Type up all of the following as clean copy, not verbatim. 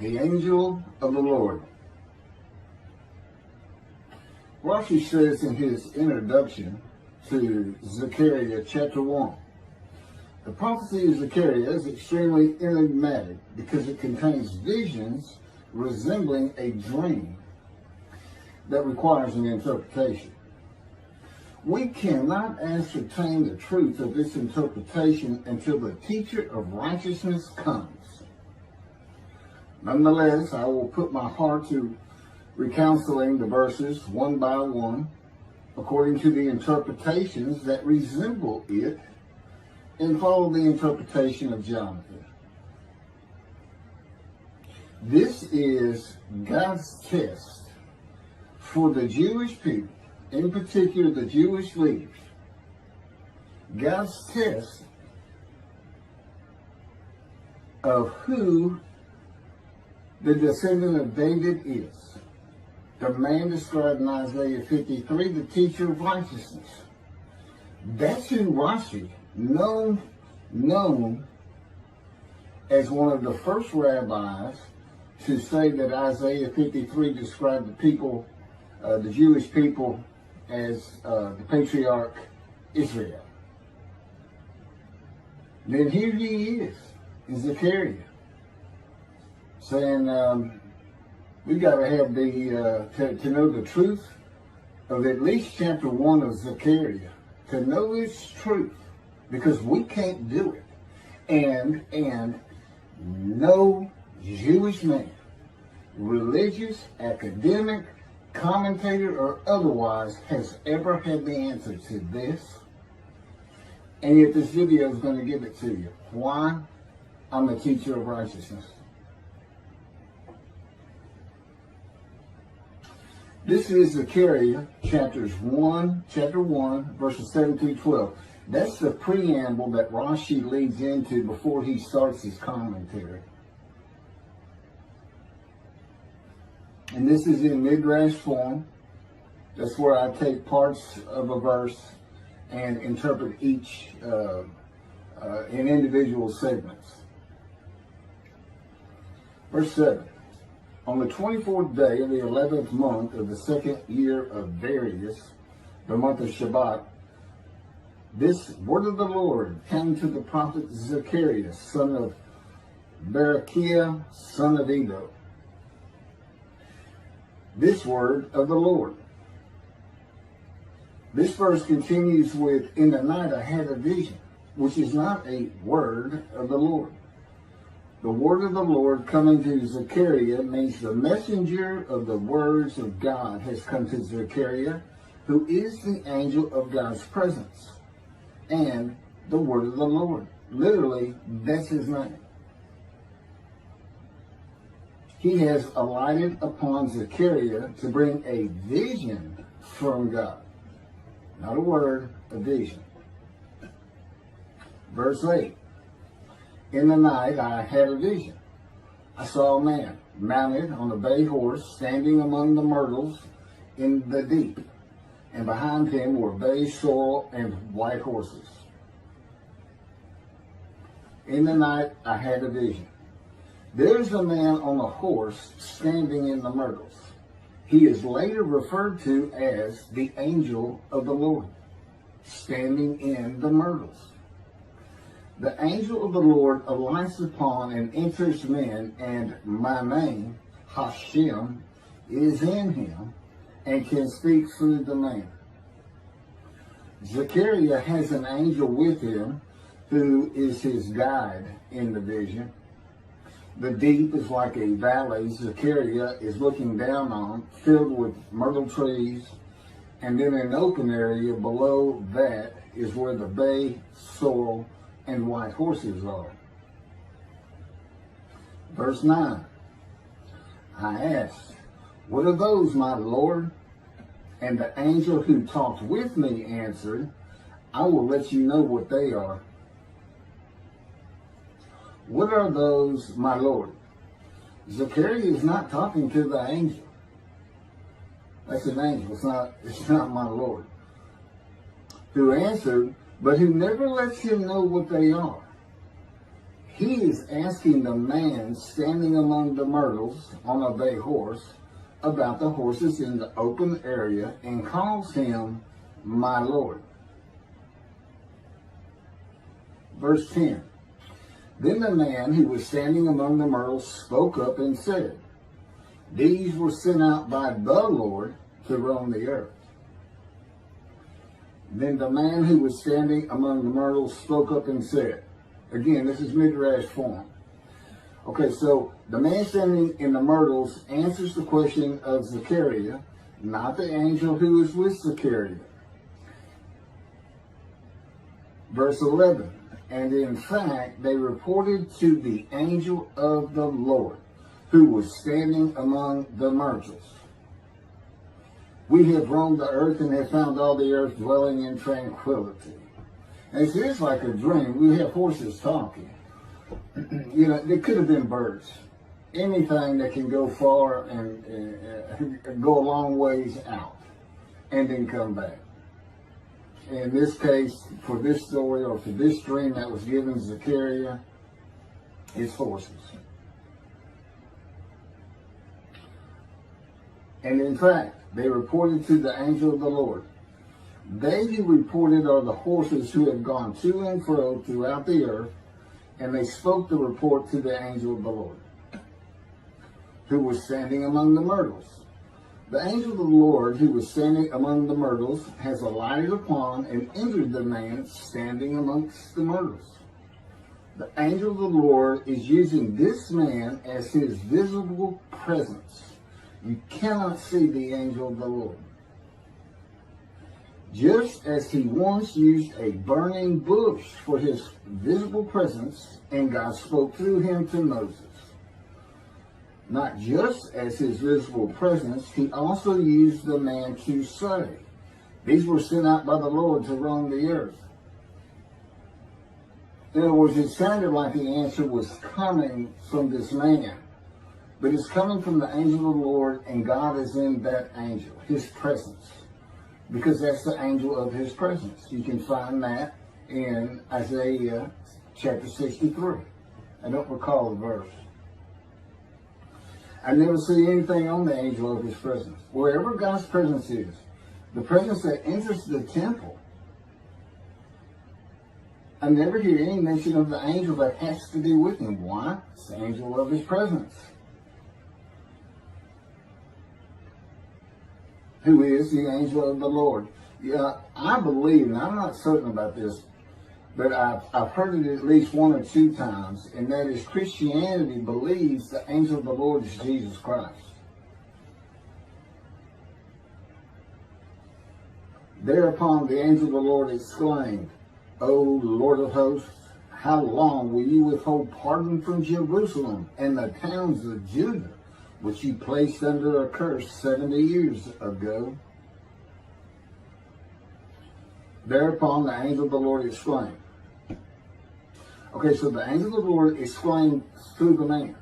The angel of the Lord. Rashi says in his introduction to Zechariah chapter 1, the prophecy of Zechariah is extremely enigmatic because it contains visions resembling a dream that requires an interpretation. We cannot ascertain the truth of this interpretation until the teacher of righteousness comes. Nonetheless, I will put my heart to recounseling the verses one by one, according to the interpretations that resemble it, and follow the interpretation of Jonathan. This is God's test for the Jewish people, in particular the Jewish leaders. God's test of who the descendant of David is. The man described in Isaiah 53, the teacher of righteousness. That's who Rashi, known as one of the first rabbis to say that Isaiah 53 described the people, the Jewish people, as the patriarch Israel. Then here he is, in Zechariah, saying we got to have to know the truth of at least chapter 1 of Zechariah, to know its truth, because we can't do it. And no Jewish man, religious, academic, commentator, or otherwise, has ever had the answer to this. And yet this video is going to give it to you. Why? I'm a teacher of righteousness. This is Zechariah chapter 1, verses 7 through 12. That's the preamble that Rashi leads into before he starts his commentary. And this is in midrash form. That's where I take parts of a verse and interpret each in individual segments. Verse 7. On the 24th day of the 11th month of the second year of Darius, the month of Shabbat, this word of the Lord came to the prophet Zechariah, son of Berechiah, son of Edo. This word of the Lord. This verse continues with, in the night I had a vision, which is not a word of the Lord. The word of the Lord coming to Zechariah means the messenger of the words of God has come to Zechariah, who is the angel of God's presence, and the word of the Lord. Literally, that's his name. He has alighted upon Zechariah to bring a vision from God. Not a word, a vision. Verse 8. In the night I had a vision. I saw a man mounted on a bay horse standing among the myrtles in the deep, and behind him were bay, sorrel, and white horses. In the night I had a vision. There's a man on a horse standing in the myrtles. He is later referred to as the angel of the Lord, standing in the myrtles. The angel of the Lord alights upon and enters men, and my name, Hashem, is in him and can speak through the man. Zechariah has an angel with him who is his guide in the vision. The deep is like a valley Zechariah is looking down on, filled with myrtle trees, and then an open area below that is where the bay, sorrel, and white horses are. Verse 9. I asked, what are those, my Lord? And the angel who talked with me answered, I will let you know what they are. What are those, my Lord? Zechariah is not talking to the angel. That's an angel. It's not my Lord. Who answered, but who never lets him know what they are. he is asking the man standing among the myrtles on a bay horse about the horses in the open area and calls him my Lord. Verse 10. Then the man who was standing among the myrtles spoke up and said, these were sent out by the Lord to roam the earth. Then the man who was standing among the myrtles spoke up and said, again, this is midrash form. Okay, so the man standing in the myrtles answers the question of Zechariah, not the angel who is with Zechariah. Verse 11, and in fact, they reported to the angel of the Lord, who was standing among the myrtles. We have roamed the earth and have found all the earth dwelling in tranquility. And it is like a dream. We have horses talking. You know, they could have been birds. Anything that can go far and go a long ways out and then come back. In this case, for this story or for this dream that was given to Zechariah, it's horses. And in fact, they reported to the angel of the Lord. They who reported are the horses who have gone to and fro throughout the earth, and they spoke the report to the angel of the Lord, who was standing among the myrtles. The angel of the Lord, who was standing among the myrtles, has alighted upon and entered the man standing amongst the myrtles. The angel of the Lord is using this man as his visible presence. You cannot see the angel of the Lord. Just as he once used a burning bush for his visible presence, and God spoke through him to Moses. Not just as his visible presence, he also used the man to say, these were sent out by the Lord to roam the earth. In other words, it sounded like the answer was coming from this man. But it's coming from the angel of the Lord, and God is in that angel, his presence. Because that's the angel of his presence. You can find that in Isaiah chapter 63. I don't recall the verse. I never see anything on the angel of his presence. Wherever God's presence is, the presence that enters the temple, I never hear any mention of the angel that has to be with him. Why? It's the angel of his presence. Who is the angel of the Lord. Yeah, I believe, and I'm not certain about this, but I've heard it at least one or two times, and that is Christianity believes the angel of the Lord is Jesus Christ. Thereupon the angel of the Lord exclaimed, O Lord of hosts, how long will you withhold pardon from Jerusalem and the towns of Judah, which you placed under a curse 70 years ago? Thereupon the angel of the Lord exclaimed. Okay, so the angel of the Lord exclaimed through the man.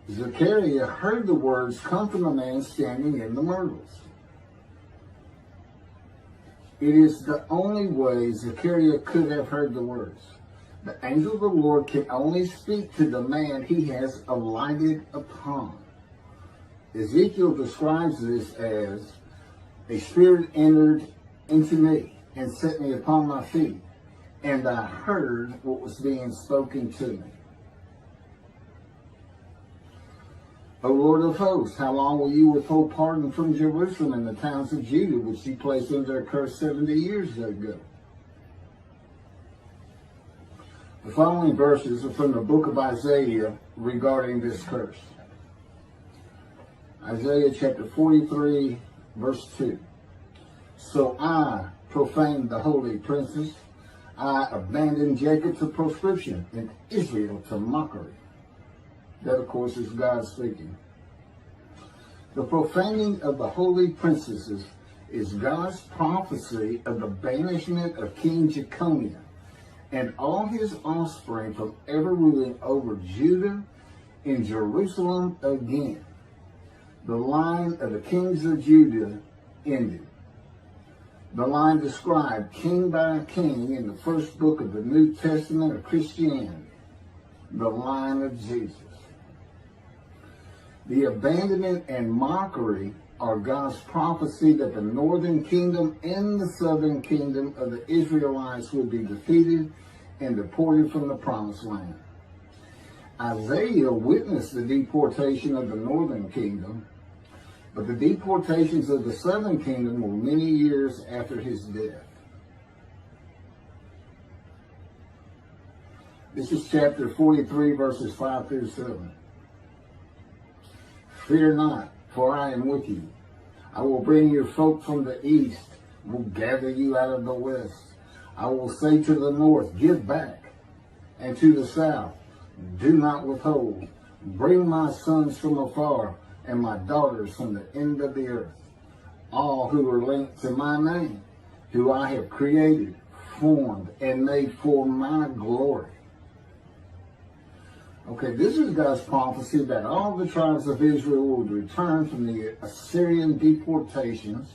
Zechariah heard the words come from the man standing in the myrtles. It is the only way Zechariah could have heard the words. The angel of the Lord can only speak to the man he has alighted upon. Ezekiel describes this as, a spirit entered into me and set me upon my feet, and I heard what was being spoken to me. O Lord of hosts, how long will you withhold pardon from Jerusalem and the towns of Judah, which you placed under a curse 70 years ago? The following verses are from the book of Isaiah regarding this curse. Isaiah chapter 43, verse 2. So I profaned the holy princes. I abandoned Jacob to proscription and Israel to mockery. That, of course, is God speaking. The profaning of the holy princesses is God's prophecy of the banishment of King Jeconiah and all his offspring from ever ruling over Judah and Jerusalem again. The line of the kings of Judah ended. The line described king by king in the first book of the New Testament of Christianity. the line of Jesus. The abandonment and mockery are God's prophecy that the northern kingdom and the southern kingdom of the Israelites would be defeated and deported from the promised land. Isaiah witnessed the deportation of the northern kingdom, but the deportations of the southern kingdom were many years after his death. This is chapter 43, verses 5 through 7. Fear not, for I am with you. I will bring your folk from the east, will gather you out of the west. I will say to the north, give back, and to the south, do not withhold. Bring my sons from afar, and my daughters from the end of the earth, all who are linked to my name, who I have created, formed, and made for my glory. Okay, this is God's prophecy that all the tribes of Israel would return from the Assyrian deportations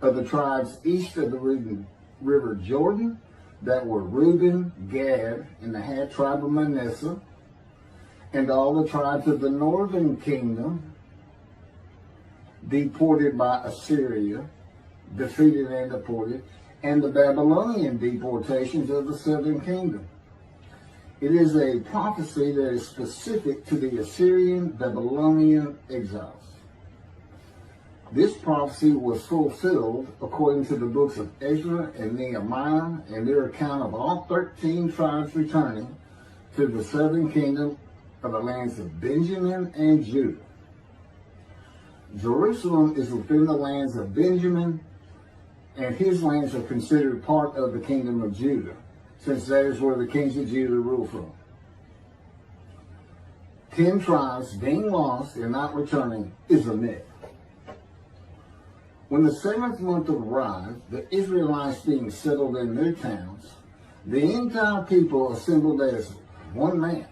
of the tribes east of the river Jordan, that were Reuben, Gad, and the half tribe of Manasseh, and all the tribes of the northern kingdom, deported by Assyria, defeated and deported, and the Babylonian deportations of the southern kingdom. It is a prophecy that is specific to the Assyrian Babylonian exiles. This prophecy was fulfilled according to the books of Ezra and Nehemiah and their account of all 13 tribes returning to the southern kingdom of the lands of Benjamin and Judah. Jerusalem is within the lands of Benjamin, and his lands are considered part of the kingdom of Judah, since that is where the kings of Judah rule from. 10 tribes being lost and not returning is a myth. When the 7th month arrived, the Israelites being settled in their towns, the entire people assembled as one man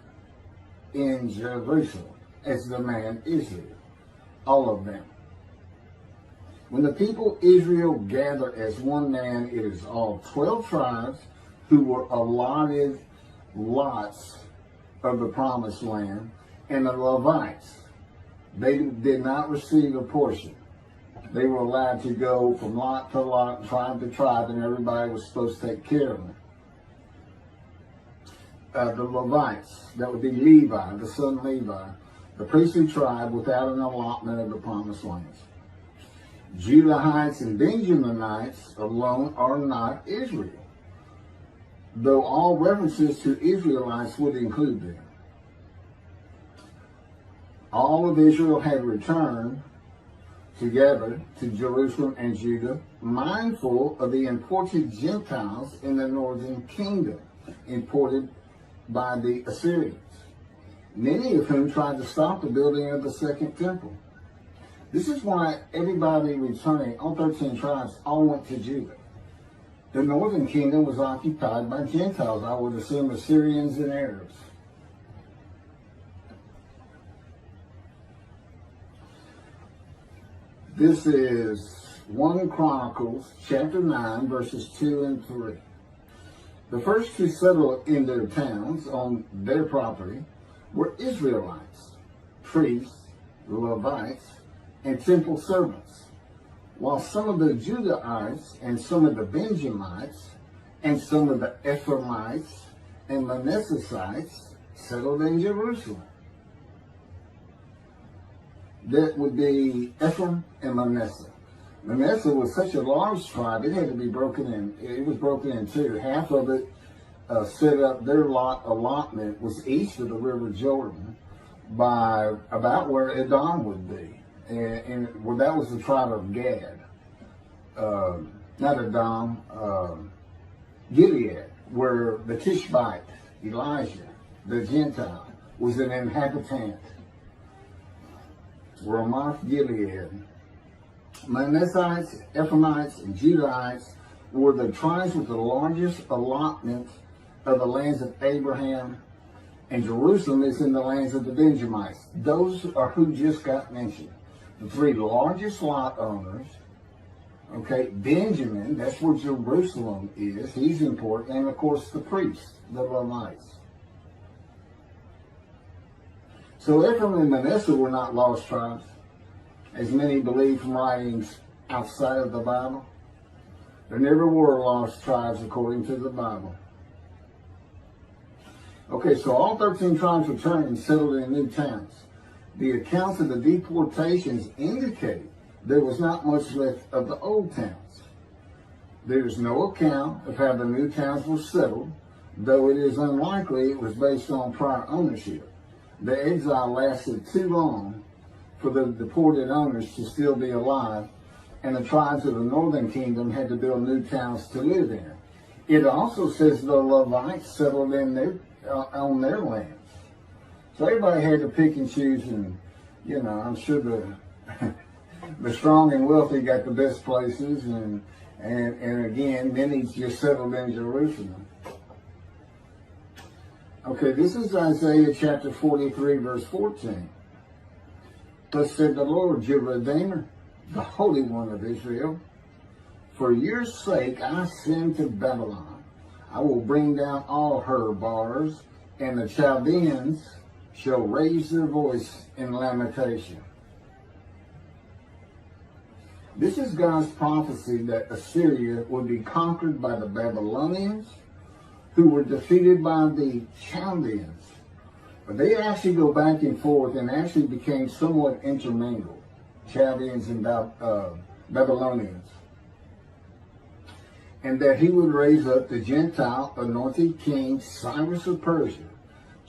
in Jerusalem, as the man Israel, all of them. When the people Israel gather as one man, it is all 12 tribes who were allotted lots of the promised land, and the Levites. They did not receive a portion. They were allowed to go from lot to lot, tribe to tribe, and everybody was supposed to take care of them. The Levites, that would be Levi, the son Levi, the priestly tribe without an allotment of the promised lands. Judahites and Benjaminites alone are not Israel, though all references to Israelites would include them. All of Israel had returned together to Jerusalem and Judah, mindful of the imported Gentiles in the northern kingdom, imported by the Assyrians, many of whom tried to stop the building of the second temple. This is why everybody returning, all 13 tribes, all went to Judah. The northern kingdom was occupied by Gentiles, I would assume Assyrians and Arabs. This is 1 Chronicles chapter 9, verses 2 and 3. The first to settle in their towns on their property were Israelites, priests, Levites, and temple servants, while some of the Judahites and some of the Benjamites and some of the Ephraimites and Manassesites settled in Jerusalem. That would be Ephraim and Manasseh. Manasseh was such a large tribe, it had to be broken in. It was broken in two. Half of it set up, their allotment was east of the river Jordan by about where Edom would be. And well, that was the tribe of Gad. Not Edom, Gilead, where the Tishbite, Elijah, the Gentile, was an inhabitant. Ramoth Gilead. Manassites, Ephraimites, and Judahites were the tribes with the largest allotment of the lands of Abraham, and Jerusalem is in the lands of the Benjamites. Those are who just got mentioned. The 3 largest lot owners. Okay, Benjamin, that's where Jerusalem is. He's important. And of course the priests, the Levites. So Ephraim and Manasseh were not lost tribes, as many believe from writings outside of the Bible. There never were lost tribes according to the Bible. Okay, so all 13 tribes returned and settled in new towns. The accounts of the deportations indicate there was not much left of the old towns. There is no account of how the new towns were settled, though it is unlikely it was based on prior ownership. The exile lasted too long for the deported owners to still be alive, and the tribes of the northern kingdom had to build new towns to live in. It also says the Levites settled in on their lands. So everybody had to pick and choose, and I'm sure the strong and wealthy got the best places, and again, many just settled in Jerusalem. Okay, this is Isaiah chapter 43, verse 14. Thus said the Lord, your Redeemer, the Holy One of Israel, for your sake I send to Babylon. I will bring down all her bars, and the Chaldeans shall raise their voice in lamentation. This is God's prophecy that Assyria would be conquered by the Babylonians, who were defeated by the Chaldeans. But they actually go back and forth and actually became somewhat intermingled, Chaldeans and Babylonians. And that he would raise up the Gentile anointed king Cyrus of Persia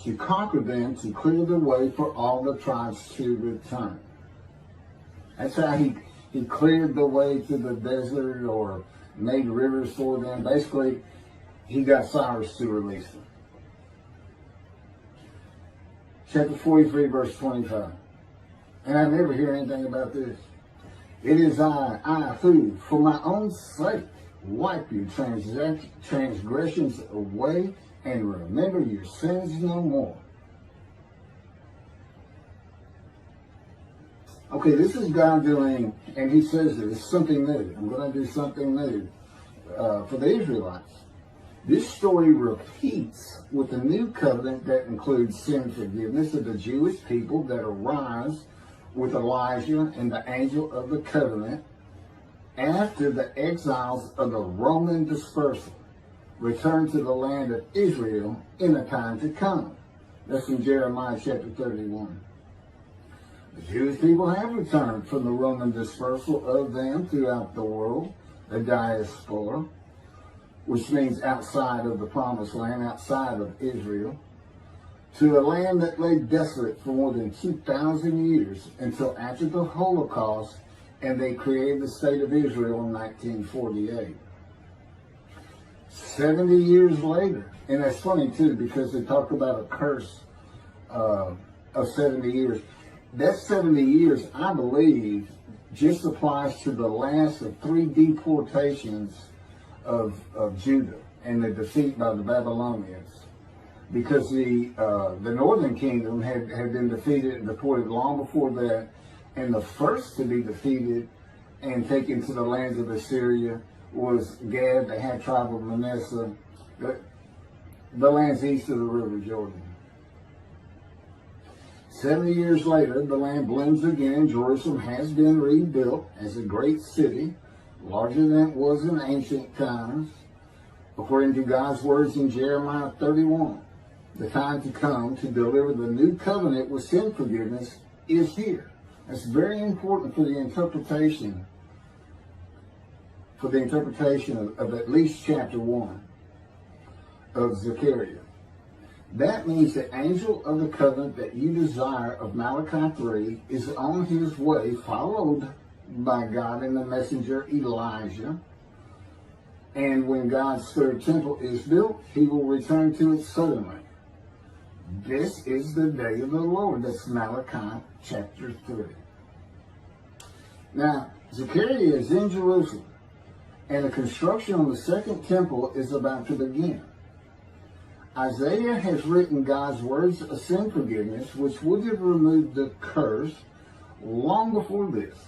to conquer them, to clear the way for all the tribes to return. That's how he cleared the way to the desert, or made rivers for them. Basically, he got Cyrus to release them. Chapter 43, verse 25. And I never hear anything about this. It is I who, for my own sake, wipe your transgressions away and remember your sins no more. Okay, this is God doing, and he says that it's something new. I'm going to do something new for the Israelites. This story repeats with the new covenant that includes sin forgiveness of the Jewish people that arise with Elijah and the angel of the covenant after the exiles of the Roman dispersal return to the land of Israel in a time to come. That's in Jeremiah chapter 31. The Jewish people have returned from the Roman dispersal of them throughout the world, the diaspora, which means outside of the promised land, outside of Israel, to a land that lay desolate for more than 2,000 years until after the Holocaust, and they created the state of Israel in 1948. 70 years later, and that's funny too, because they talk about a curse of 70 years. That 70 years, I believe, just applies to the last of 3 deportations of Judah and the defeat by the Babylonians, because the northern kingdom had been defeated and deported long before that, and the first to be defeated and taken to the lands of Assyria was Gad, the half tribe of Manasseh, the lands east of the river Jordan. 70 years later, the land blooms again. Jerusalem has been rebuilt as a great city, larger than it was in ancient times, according to God's words in Jeremiah 31. The time to come to deliver the new covenant with sin forgiveness is here. That's very important for the interpretation of at least chapter 1 of Zechariah. That means the angel of the covenant that you desire of Malachi 3 is on his way, followed by God and the messenger Elijah. And when God's third temple is built, he will return to it suddenly. This is the day of the Lord. That's Malachi chapter 3. Now, Zechariah is in Jerusalem, and the construction on the second temple is about to begin. Isaiah has written God's words of sin forgiveness, which would have removed the curse long before this,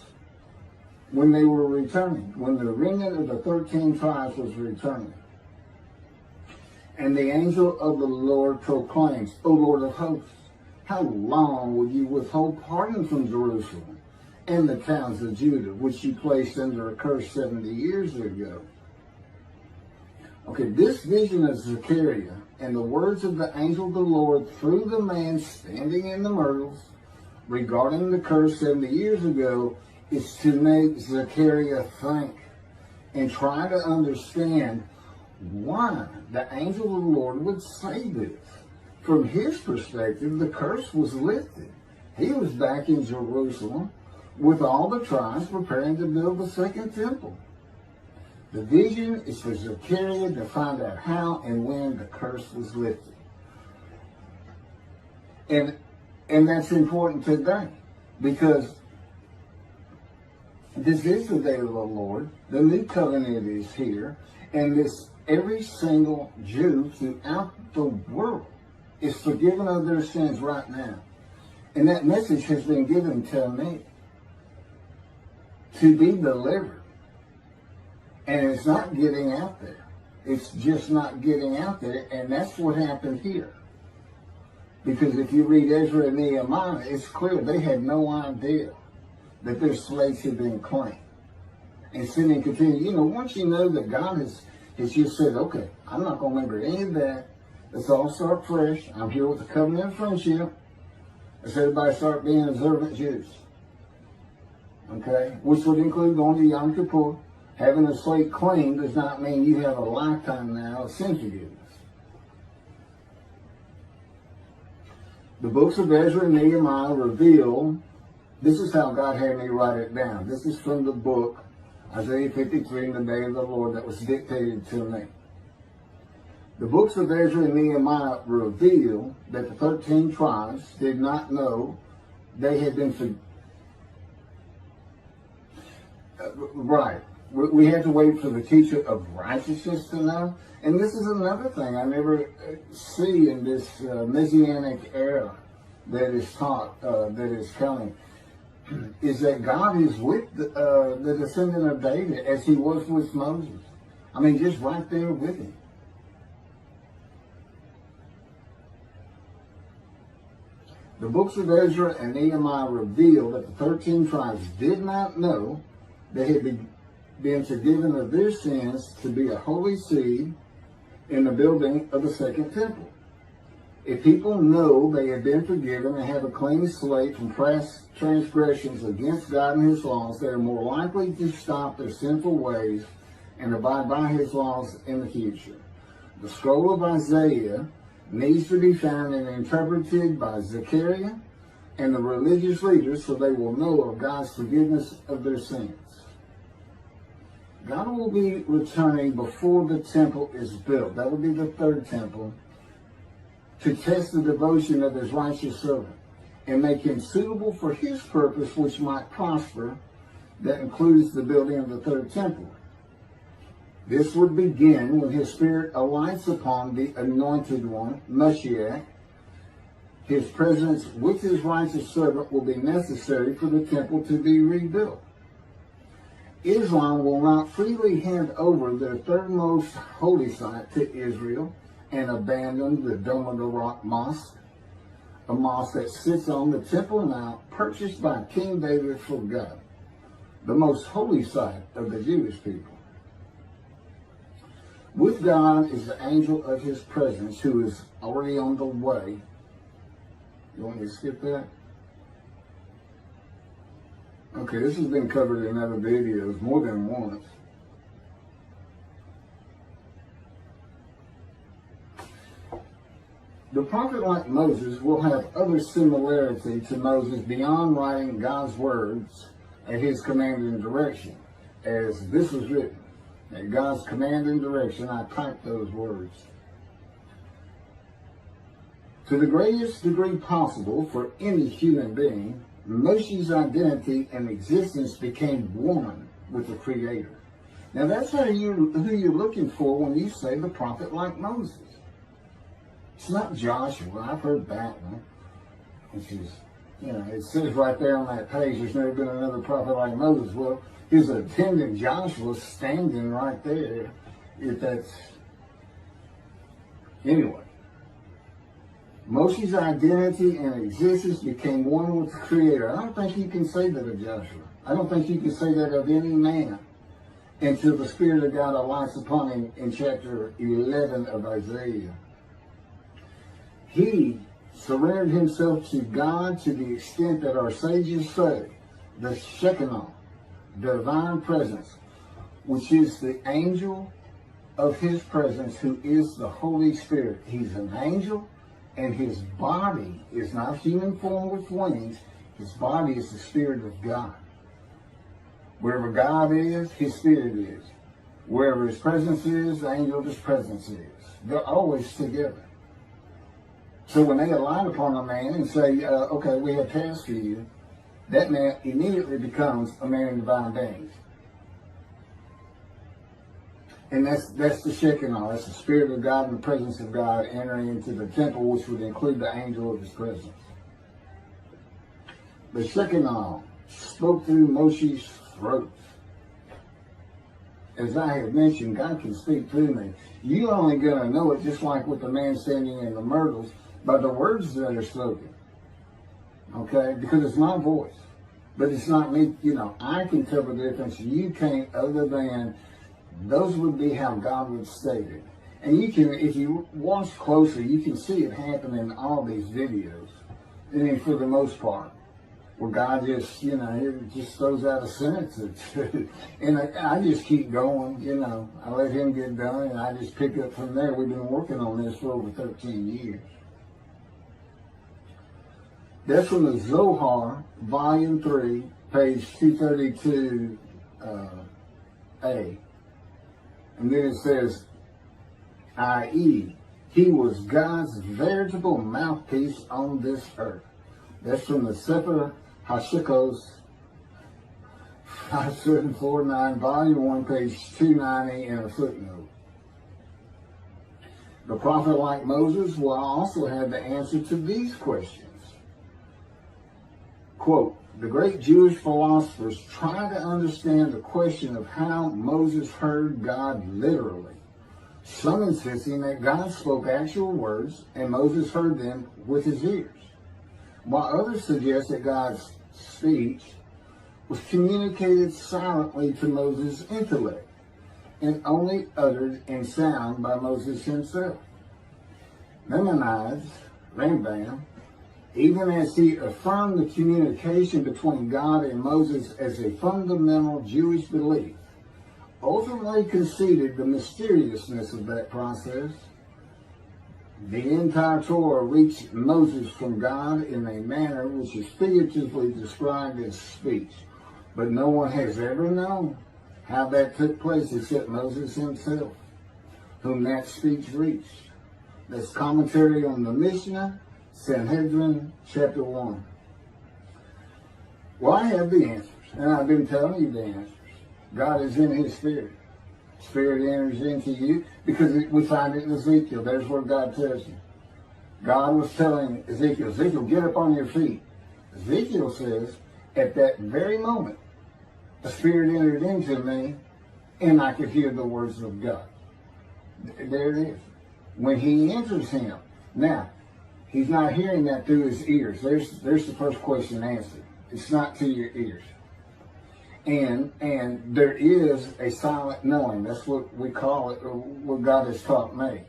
when they were returning, when the remnant of the 13 tribes was returning. And the angel of the Lord proclaims, O Lord of hosts, how long will you withhold pardon from Jerusalem and the towns of Judah, which you placed under a curse 70 years ago? Okay, this vision of Zechariah and the words of the angel of the Lord through the man standing in the myrtles regarding the curse 70 years ago is to make Zechariah think and try to understand why the angel of the Lord would say this. From his perspective, the curse was lifted. He was back in Jerusalem with all the tribes preparing to build the second temple. The vision is for Zechariah to find out how and when the curse was lifted. And that's important today, because this is the day of the Lord. The new covenant is here, and this every single Jew throughout the world is forgiven of their sins right now. And that message has been given to me to be delivered. And it's not getting out there. It's just not getting out there, and that's what happened here. Because if you read Ezra and Nehemiah, it's clear they had no idea that their slates had been claimed. And sin and continue. You know, once you know that God has just said, okay, I'm not going to remember any of that. Let's all start fresh. I'm here with a covenant of friendship. Let's everybody start being observant Jews. Okay? Which would include going to Yom Kippur. Having a slate claimed does not mean you have a lifetime now of sin forgiveness. The books of Ezra and Nehemiah reveal, this is how God had me write it down. This is from the book, Isaiah 53, in the day of the Lord, that was dictated to me. The books of Ezra and Nehemiah reveal that the 13 tribes did not know they had been right. We have to wait for the teacher of righteousness to know. And this is another thing I never see in this Messianic era that is taught, that is coming, is that God is with the descendant of David as he was with Moses. I mean, just right there with him. The books of Ezra and Nehemiah reveal that the 13 tribes did not know they had been forgiven of their sins to be a holy seed in the building of the second temple. If people know they have been forgiven and have a clean slate from past transgressions against God and his laws, they are more likely to stop their sinful ways and abide by his laws in the future. The scroll of Isaiah needs to be found and interpreted by Zechariah and the religious leaders so they will know of God's forgiveness of their sins. God will be returning before the temple is built. That will be the third temple, to test the devotion of his righteous servant and make him suitable for his purpose, which might prosper. That includes the building of the third temple. This would begin when his spirit alights upon the anointed one, Moshiach. His presence with his righteous servant will be necessary for the temple to be rebuilt. Islam will not freely hand over their third most holy site to Israel and abandon the Dome of the Rock Mosque, a mosque that sits on the Temple Mount purchased by King David for God, the most holy site of the Jewish people. With God is the angel of his presence who is already on the way. You want me to skip that? Okay, this has been covered in other videos more than once. The prophet like Moses will have other similarity to Moses beyond writing God's words at his command and direction. As this was written, at God's command and direction, I typed those words. To the greatest degree possible for any human being, Moshe's identity and existence became one with the Creator. Now that's who you're looking for when you say the prophet like Moses. It's not Joshua. I've heard that one. Which is, you know, it says right there on that page, there's never been another prophet like Moses. Well, his attendant Joshua standing right there, if that's, anyway. Moshe's identity and existence became one with the Creator. I don't think you can say that of Joshua. I don't think you can say that of any man until the Spirit of God alights upon him in chapter 11 of Isaiah. He surrendered himself to God to the extent that our sages say the Shekinah, the divine presence, which is the angel of his presence, who is the Holy Spirit. He's an angel, and his body is not human form with wings. His body is the Spirit of God. Wherever God is, his Spirit is. Wherever his presence is, the angel of his presence is. They're always together. So when they align upon a man and say, okay, we have tasks for you, that man immediately becomes a man in divine beings. And that's the Shekinah. That's the Spirit of God and the presence of God entering into the temple, which would include the angel of his presence. The Shekinah spoke through Moshe's throat. As I have mentioned, God can speak through me. You're only going to know it, just like with the man standing in the myrtles, by the words that are spoken. Okay? Because it's my voice. But it's not me. You know, I can tell the difference. You can't, other than those would be how God would state it. And you can, if you watch closely, you can see it happen in all these videos. I mean, for the most part. Where God just, you know, it just throws out a sentence or two. And I just keep going, you know. I let him get done, and I just pick up from there. We've been working on this for over 13 years. That's from the Zohar, Volume 3, page 232A. And then it says, i.e., he was God's veritable mouthpiece on this earth. That's from the Sefer Hashikos, 5749, Volume 1, page 290, and a footnote. The prophet, like Moses, will also have the answer to these questions. Quote, the great Jewish philosophers try to understand the question of how Moses heard God literally. Some insisting that God spoke actual words and Moses heard them with his ears, while others suggest that God's speech was communicated silently to Moses' intellect and only uttered in sound by Moses himself. Maimonides, Rambam, even as he affirmed the communication between God and Moses as a fundamental Jewish belief, ultimately conceded the mysteriousness of that process. The entire Torah reached Moses from God in a manner which is figuratively described as speech, but no one has ever known how that took place except Moses himself, whom that speech reached. That's commentary on the Mishnah, Sanhedrin, chapter 1. Well, I have the answers, and I've been telling you the answers. God is in his Spirit. Spirit enters into you, because we find it in Ezekiel. There's where God tells you. God was telling Ezekiel, Ezekiel, get up on your feet. Ezekiel says, at that very moment, the Spirit entered into me, and I could hear the words of God. There it is. When he enters him. Now, he's not hearing that through his ears. There's the first question answered. It's not to your ears. And there is a silent knowing. That's what we call it, or what God has taught me.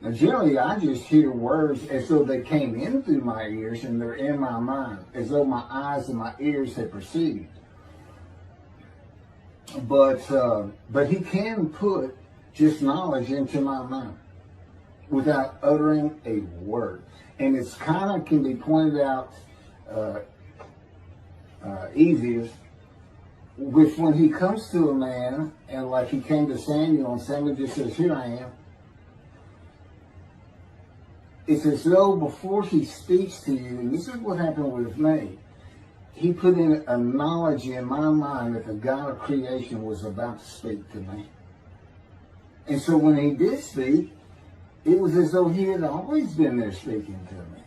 Now, generally, I just hear words as though they came in through my ears and they're in my mind, as though my eyes and my ears had perceived. But he can put just knowledge into my mind without uttering a word. And it's kind of can be pointed out easiest with when he comes to a man, and like he came to Samuel, and Samuel just says, here I am. It's as though before he speaks to you, and this is what happened with me, he put in a knowledge in my mind that the God of creation was about to speak to me. And so when he did speak, it was as though he had always been there speaking to me.